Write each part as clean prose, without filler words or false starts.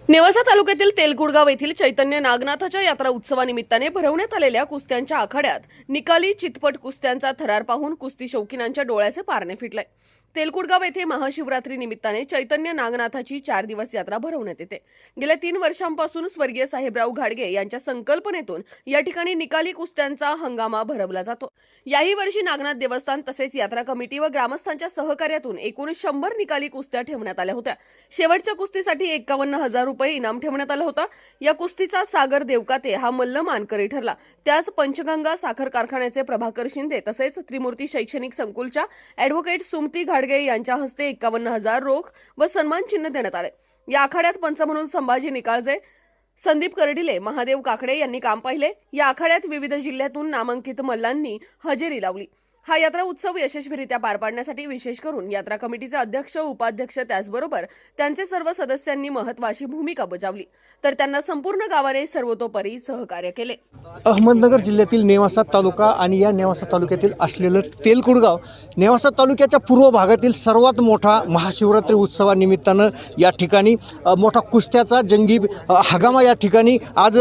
नेवासा तालुक्यातील तेलकुडगाव येथील चैतन्य नागनाथाच्या यात्रा उत्सवानिमित्ताने भरवण्यात आलेल्या कुस्त्यांच्या आखाड्यात निकाली चितपट कुस्त्यांचा थरार पाहून कुस्ती शौकीनांच्या डोळ्याचे पारणे फिटले। तेलकुडगाव येथे महाशिवरात्री निमित्ताने चैतन्य नागनाथाची 4 दिवस यात्रा भरवण्यात येते। गेल्या 3 वर्षांपासून स्वर्गीय साहेबराव घाडगे यांच्या संकल्पनेतून या ठिकाणी निकाली कुस्त्यांचा हंगामा भरवला जातो। याही वर्षी नागनाथ देवस्थान तसेच यात्रा कमिटी व ग्रामस्थांच्या सहकार्यातून एकूण 100 निकाली कुस्त्या ठेवण्यात आल्या होत्या। शेवटच्या कुस्तीसाठी 51,000 रुपये इनाम ठेवण्यात आलं होतं। या कुस्तीचा सागर देवकाते हा मल्ल मानकरी ठरला। त्यास पंचगंगा साखर कारखान्याचे प्रभाकर शिंदे तसेच त्रिमूर्ती शैक्षणिक संकुलच्या ॲडव्होकेट सुमती घाडगे यांच्या हस्ते 51,000 रोख व सन्मान चिन्ह देण्यात आले। या आखाड्यात पंच म्हणून संभाजी निकाळजे, संदीप करडिले, महादेव काकडे यांनी काम पाहिले। या आखाड्यात विविध जिल्ह्यातून नामांकित मल्लांनी हजेरी लावली। हा यात्रा उत्सव यशस्वीरित्या पार पाडण्यासाठी विशेष करून यात्रा कमिटीचे अध्यक्ष, उपाध्यक्ष त्याचबरोबर त्यांचे सर्व सदस्यांनी महत्त्वाची भूमिका बजावली, तर त्यांना संपूर्ण गावाने सर्वतोपरी सहकार्य केले। अहमदनगर जिल्ह्यातील नेवासा तालुका आणि या नेवासा तालुक्यातील असलेलं तेलकुडगाव नेवासा तालुक्याच्या पूर्व भागातील सर्वात मोठा महाशिवरात्री उत्सवानिमित्तानं या ठिकाणी मोठा कुस्त्याचा जंगी हंगामा या ठिकाणी आज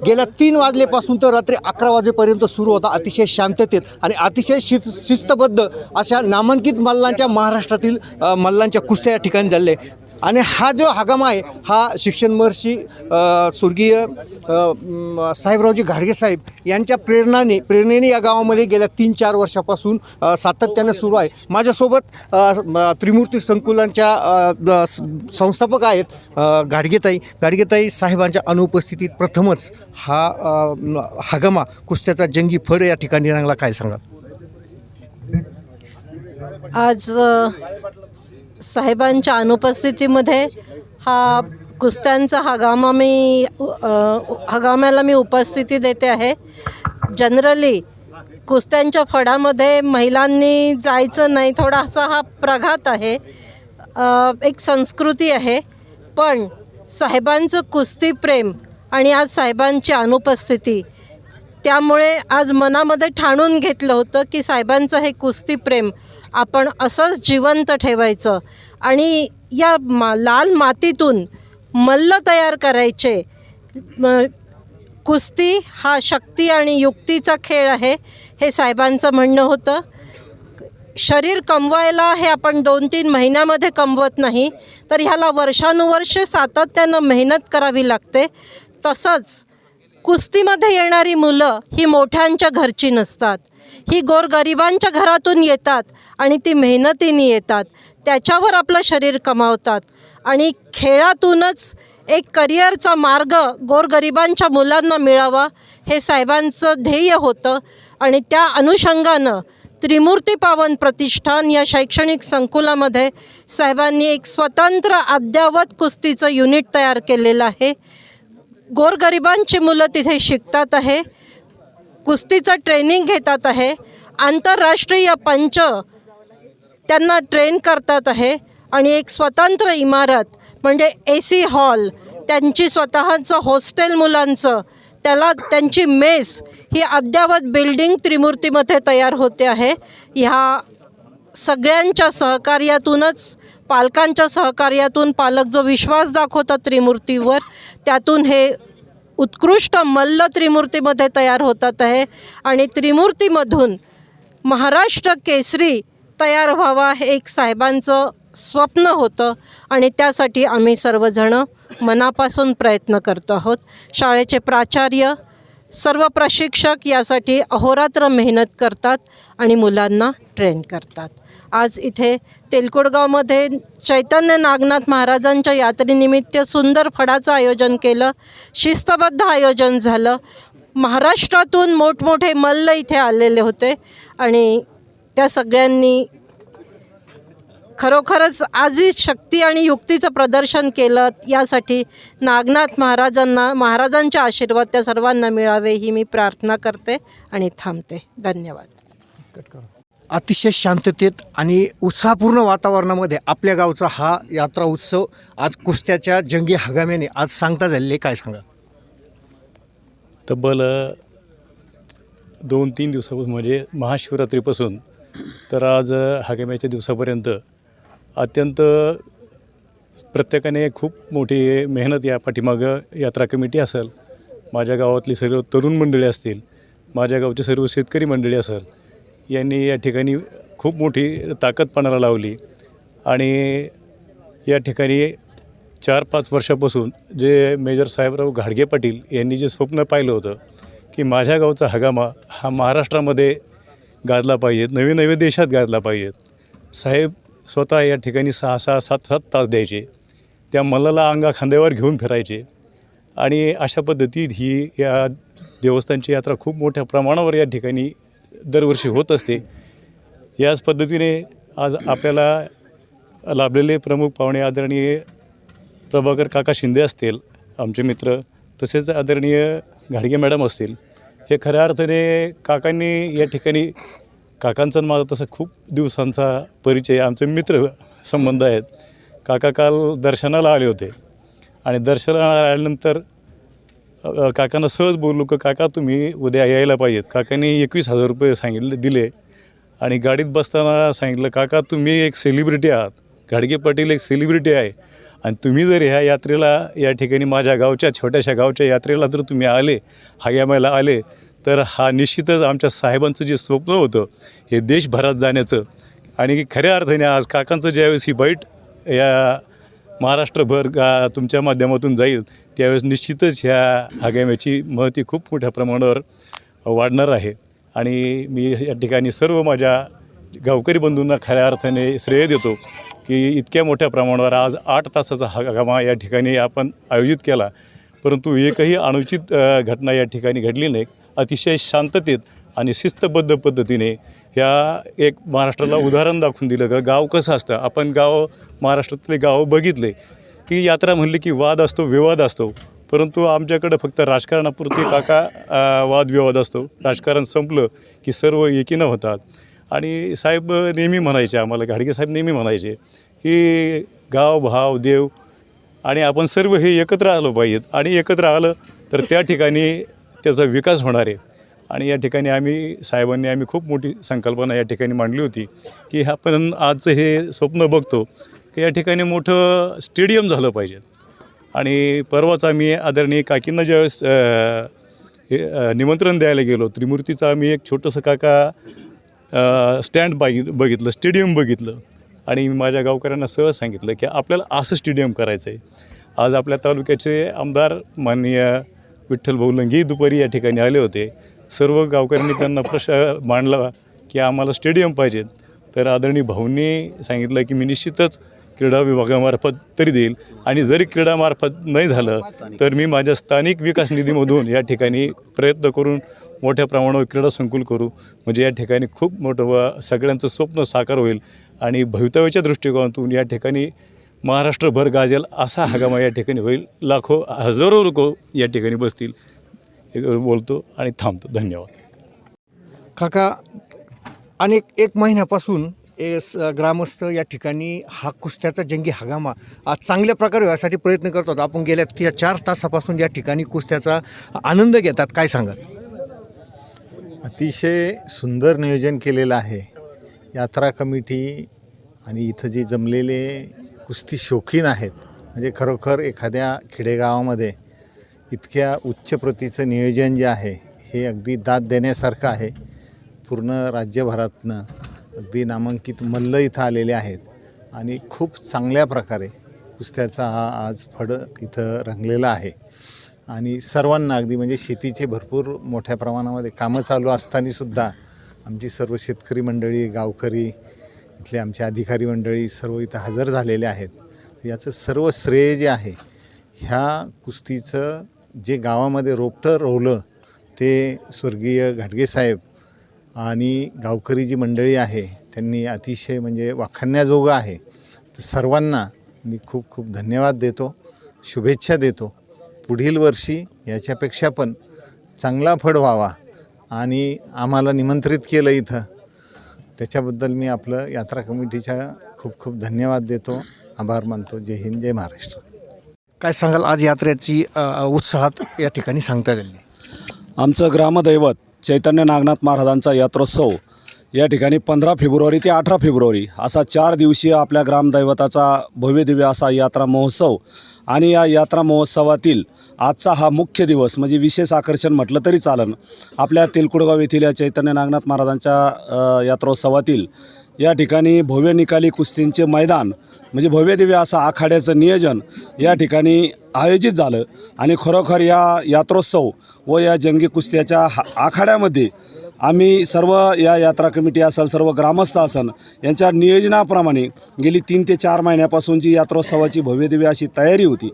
गेल्या 3 वाजल्यापासून तर रात्री 11 वाजेपर्यंत सुरू होता। अतिशय शांततेत आणि अतिशय शिस्तबद्ध अशा नामांकित मल्लांच्या महाराष्ट्रातील मल्लांच्या कुस्त्या या ठिकाणी झाले। आणि हा जो हंगामा आहे हा शिक्षण महर्षी स्वर्गीय साहेबरावजी घाडगे साहेब यांच्या प्रेरणेने या गावामध्ये गेल्या 3-4 वर्षापासून सातत्याने सुरू आहे। माझ्यासोबत त्रिमूर्ती संकुलांच्या संस्थापक आहेत घाडगेताई साहेबांच्या अनुपस्थितीत प्रथमच हा हंगामा कुस्त्याचा जंगी फड या ठिकाणी रंगला। काय सांगा? आज साहेबांच्या अनुपस्थितीमध्ये हा कुस्त्यांचा हंगामाला मी उपस्थिती देते आहे। जनरली कुस्त्यांच्या फडामध्ये महिलांनी जायचं नाही, थोडासा हा प्रघात आहे, एक संस्कृती आहे। पण साहेबांचं कुस्ती प्रेम आणि आज साहेबांची अनुपस्थिती, त्यामुळे आज मनामध्ये ठाणून घेतलं होतं की साहेबांचं हे कुस्ती प्रेम आपण असंच जिवंत ठेवायचं आणि या लाल मातीतून मल्ल तयार करायचे। कुस्ती हा शक्ती आणि युक्तीचा खेळ आहे हे साहेबांचं म्हणणं होतं। शरीर कमवायला हे आपण 2-3 महिन्यामध्ये कमवत नाही, तर ह्याला वर्षानुवर्ष सातत्यानं मेहनत करावी लागते। तसंच कुस्तीमध्ये येणारी मुलं ही मोठ्यांच्या घरची नसतात, ही गोरगरिबांच्या घरातून येतात आणि ती मेहनतीने येतात, त्याच्यावर आपलं शरीर कमावतात आणि खेळातूनच एक करिअरचा मार्ग गोरगरिबांच्या मुलांना मिळावा हे साहेबांचं ध्येय होतं। आणि त्या अनुषंगानं त्रिमूर्ती पावन प्रतिष्ठान या शैक्षणिक संकुलामध्ये साहेबांनी एक स्वतंत्र अद्ययावत कुस्तीचं युनिट तयार केलेलं आहे। गोरगरिबांची मुलं तिथे शिकतात आहे, कुस्तीचं ट्रेनिंग घेतात आहे, आंतरराष्ट्रीय पंच त्यांना ट्रेन करतात आहे आणि एक स्वतंत्र इमारत म्हणजे AC हॉल, त्यांची स्वतःचं हॉस्टेल मुलांचं, त्याला त्यांची मेस ही अद्ययावत बिल्डिंग त्रिमूर्तीमध्ये तयार होते आहे। ह्या सगळ्यांच्या सहकार्यातूनच, पालकांच्या सहकार्यातून, पालक जो विश्वास दाखवतात त्रिमूर्तीवर, त्यातून हे उत्कृष्ट मल्ल त्रिमूर्तीमध्ये तयार होतात आहे आणि त्रिमूर्तीमधून महाराष्ट्र केसरी तयार व्हावा हे एक साहेबांचं स्वप्न होतं आणि त्यासाठी आम्ही सर्वजण मनापासून प्रयत्न करतो आहोत। शाळेचे प्राचार्य, सर्व प्रशिक्षक यासाठी अहोरात्र मेहनत करतात आणि मुलांना ट्रेन करतात। आज इथे तेलकुडगावमध्ये चैतन्य नागनाथ महाराजांच्या यात्रेनिमित्त सुंदर फडाचं आयोजन केलं, शिस्तबद्ध आयोजन झालं। महाराष्ट्रातून मोठमोठे मल्ल इथे आलेले होते आणि त्या सगळ्यांनी खरोखरच आजही शक्ती आणि युक्तीचं प्रदर्शन केलं। यासाठी नागनाथ महाराजांचे आशीर्वाद त्या सर्वांना मिळावे ही मी प्रार्थना करते आणि थांबते। धन्यवाद। अतिशय शांततेत आणि उत्साहपूर्ण वातावरणामध्ये आपल्या गावचा हा यात्रा उत्सव आज कुस्त्याच्या जंगी हंगामाने आज सांगता झालेले। काय सांगा? तब्बल 2-3 दिवसापासून म्हणजे महाशिवरात्रीपासून तर आज हंगामाच्या दिवसापर्यंत अत्यंत प्रत्येकाने खूप मोठी मेहनत या पाठीमागं यात्रा कमिटी असेल, माझ्या गावातली सर्व तरुण मंडळी असतील, माझ्या गावची सर्व शेतकरी मंडळी असेल, यांनी या ठिकाणी खूप मोठी ताकद पणाला लावली. आणि या ठिकाणी 4-5 वर्षापासून जे मेजर साहेबराव घाडगे पाटील यांनी जे स्वप्न पाहिलं होतं की माझ्या गावचा हगामा हा महाराष्ट्रामध्ये गाजला पाहिजे, नवे नवे देशात गाजला पाहिजे. साहेब स्वतः या ठिकाणी 6-6, 7-7 तास द्यायचे, त्या मल्लाला अंगा खांद्यावर घेऊन फिरायचे. आणि अशा पद्धतीत ही या देवस्थानची यात्रा खूप मोठ्या प्रमाणावर या ठिकाणी दरवर्षी होत असते. याच पद्धतीने आज आपल्याला लाभलेले प्रमुख पाहुणे आदरणीय प्रभाकर काका शिंदे असतील, आमचे मित्र, तसेच आदरणीय घाडगे मॅडम असतील. हे खऱ्या अर्थाने काकांनी या ठिकाणी, काकांचा माझा तसा खूप दिवसांचा परिचय, आमचे मित्र संबंध आहेत. काका काल दर्शनाला आले होते आणि दर्शनाला आल्यानंतर काकांना सहज बोललो की काका तुम्ही उद्या यायला पाहिजेत. काकांनी 21,000 रुपये सांगितले, दिले. आणि गाडीत बसताना सांगितलं, काका तुम्ही एक सेलिब्रिटी आहात, घाडगे पाटील एक सेलिब्रिटी आहे, आणि तुम्ही जर ह्या यात्रेला या ठिकाणी माझ्या गावच्या छोट्याशा गावच्या यात्रेला जर तुम्ही आले, हगामाला आले, तर हा निश्चितच आमच्या साहेबांचं जे स्वप्न होतं हे देशभरात जाण्याचं. आणि खऱ्या अर्थाने आज काकांचं ज्यावेळेस ही बाईट या महाराष्ट्रभर तुमच्या माध्यमातून जाईल, त्यावेळेस निश्चितच ह्या हगाम्याची महती खूप मोठ्या प्रमाणावर वाढणार आहे. आणि मी या ठिकाणी सर्व माझ्या गावकरी बंधूंना खऱ्या अर्थाने श्रेय देतो की इतक्या मोठ्या प्रमाणावर आज 8 तासाचा हगामा या ठिकाणी आपण आयोजित केला, परंतु एकही अनुचित घटना या ठिकाणी घडली नाही. अतिशय शांततेत आणि शिस्तबद्ध पद्धतीने ह्या एक महाराष्ट्राला उदाहरण दाखवून दिलं का गाव कसं असतं. आपण महाराष्ट्रातले गाव बघितले की यात्रा म्हणली की वाद असतो, विवाद असतो, परंतु आमच्याकडं फक्त राजकारणापुरती काका वादविवाद असतो. राजकारण संपलं की सर्व एकीनं होतात. आणि साहेब नेहमी म्हणायचे आम्हाला, घाडगे साहेब नेहमी म्हणायचे की गाव, भाव, देव आणि आपण सर्व हे एकत्र आलो पाहिजेत, आणि एकत्र आलं तर त्या ठिकाणी त्याचा विकास होणार आहे. आणि या ठिकाणी साहेबांनी खूप मोठी संकल्पना या ठिकाणी मांडली होती की आपण आजचं हे स्वप्न बघतो की या ठिकाणी मोठं स्टेडियम झालं पाहिजे. आणि परवाच आम्ही आदरणीय काकींना ज्यावेळेस निमंत्रण द्यायला गेलो, त्रिमूर्तीचं आम्ही एक छोटंसं स्टँड बघितलं, स्टेडियम बघितलं, आणि माझ्या गावकऱ्यांना सहज सांगितलं की आपल्याला असं स्टेडियम करायचं आहे. आज आपल्या तालुक्याचे आमदार माननीय विठ्ठल भाऊ लंगे दुपारी या ठिकाणी आले होते. सर्व गावकऱ्यांनी त्यांना प्रश्न मांडला की आम्हाला स्टेडियम पाहिजे. तर आदरणीय भाऊंनी सांगितलं की मी निश्चितच क्रीडा विभागामार्फत तरी देईल, आणि जरी क्रीडामार्फत नाही झालं तर मी माझ्या स्थानिक विकास निधीमधून या ठिकाणी प्रयत्न करून मोठ्या प्रमाणावर क्रीडा संकुल करू, म्हणजे या ठिकाणी खूप मोठं सगळ्यांचं स्वप्न साकार होईल. आणि भवितव्याच्या दृष्टिकोनातून या ठिकाणी महाराष्ट्रभर गाजेल असा हगामा या ठिकाणी होईल. लाखो हजारो लोक या ठिकाणी बसतील. बोलतो आणि थांबतो. धन्यवाद. काका, एक महिन्यापासून ग्रामस्थ या ठिकाणी हा कुस्त्याचा जंगी हगामा आज चांगल्या प्रकारे यासाठी प्रयत्न करतात. आपण गेल्या 4 तासापासून या ठिकाणी कुस्त्याचा आनंद घेतात. काय सांगाल? अतिशय सुंदर नियोजन केलेलं आहे यात्रा कमिटी, आणि इथं जे जमलेले कुस्ती शौकीन आहेत, म्हणजे खरोखर एखाद्या खेडेगावामध्ये इतक्या उच्च प्रतीचं नियोजन जे आहे हे अगदी दाद देण्यासारखं आहे. पूर्ण राज्यभरातनं अगदी नामांकित मल्ल इथं आलेले आहेत, आणि खूप चांगल्या प्रकारे कुस्त्याचा हा आज फडक इथं रंगलेला आहे. आणि सर्वांना अगदी म्हणजे शेतीचे भरपूर मोठ्या प्रमाणामध्ये कामं चालू असतानासुद्धा आमची सर्व शेतकरी मंडळी, गावकरी, इथले आमचे अधिकारी मंडळी सर्व इथं हजर झालेले आहेत. याचं सर्व श्रेय जे आहे ह्या कुस्तीचं जे गावामध्ये रोपटं रोवलं ते स्वर्गीय घाडगेसाहेब आणि गावकरी जी मंडळी आहे त्यांनी अतिशय म्हणजे वाखाणण्याजोगं आहे. तर सर्वांना मी खूप खूप धन्यवाद देतो, शुभेच्छा देतो. पुढील वर्षी याच्यापेक्षा पण चांगला फड व्हावा, आणि आम्हाला निमंत्रित केलं इथं, त्याच्याबद्दल मी आपलं यात्रा कमिटीच्या खूप खूप धन्यवाद देतो, आभार मानतो. जय हिंद, जय महाराष्ट्र. काय सांगाल आज यात्रेची उत्साहात या ठिकाणी सांगता येईल? आमचं ग्रामदैवत चैतन्य नागनाथ महाराजांचा यात्रोत्सव या ठिकाणी 15 फेब्रुवारी ते 18 फेब्रुवारी असा 4 दिवसीय आपल्या ग्रामदैवताचा भव्यदिव्य असा यात्रा महोत्सव आणि या यात्रा महोत्सवातील आजचा हा मुख्य दिवस म्हणजे विशेष आकर्षण म्हटलं तरी चालन. आपल्या तेलकुडगाव येथील या चैतन्य नागनाथ महाराजांच्या यात्रोत्सवातील या ठिकाणी भव्य निकाली कुस्तींचे मैदान म्हणजे भव्यदिव्य असं आखाड्याचं नियोजन या ठिकाणी आयोजित झालं आणि खरोखर या यात्रोत्सव व या जंगी कुस्त्याच्या आखाड्यामध्ये आम्ही सर्व या यात्रा कमिटी असेल सर्व ग्रामस्थ असेल यांच्या नियोजनाप्रमाणे गेली 3 ते 4 महिन्यापासून जी यात्रोत्सवाची भव्यदिव्य अशी तयारी होती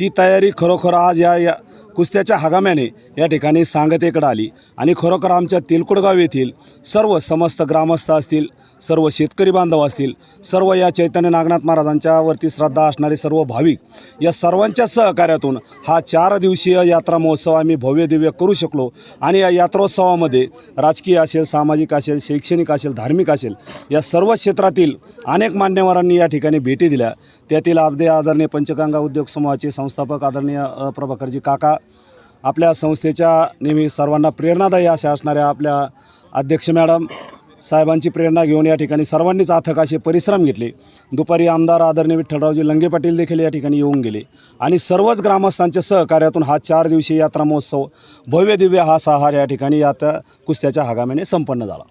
ती तयारी खरोखर आज या कुस्त्याच्या हंगामाने या ठिकाणी सांगतेकडे आली आणि खरोखर आमच्या तेलकुडगाव येथील सर्व समस्त ग्रामस्थ असतील सर्व शेतकरी बांधव असतील सर्व या चैतन्य नागनाथ महाराजांच्या वरती श्रद्धा असणारे सर्व भाविक या सर्वांच्या सहकार्यातून हा 4 दिवसीय यात्रा महोत्सव आम्ही भव्यदिव्य करू शकलो आणि या यात्रोत्सवामध्ये राजकीय असेल सामाजिक असेल शैक्षणिक असेल धार्मिक असेल या सर्व क्षेत्रातील अनेक मान्यवरांनी या ठिकाणी भेटी दिल्या. त्यातील आदरणीय पंचगंगा उद्योग समूहाचे संस्थापक आदरणीय प्रभाकरजी काका, आपल्या संस्थेच्या नेहमी सर्वांना प्रेरणादायी अशा असणाऱ्या आपल्या अध्यक्ष मॅडम साहेबांची प्रेरणा घेऊन या ठिकाणी सर्वांनीच अथक असे परिश्रम घेतले. दुपारी आमदार आदरणीय विठ्ठलरावजी लंगे पाटील देखील या ठिकाणी येऊन गेले आणि सर्वच ग्रामस्थांच्या सहकार्यातून हा 4 दिवसीय यात्रा महोत्सव भव्यदिव्य हा 6 या ठिकाणी कुस्त्याच्या हंगामाने संपन्न झाला.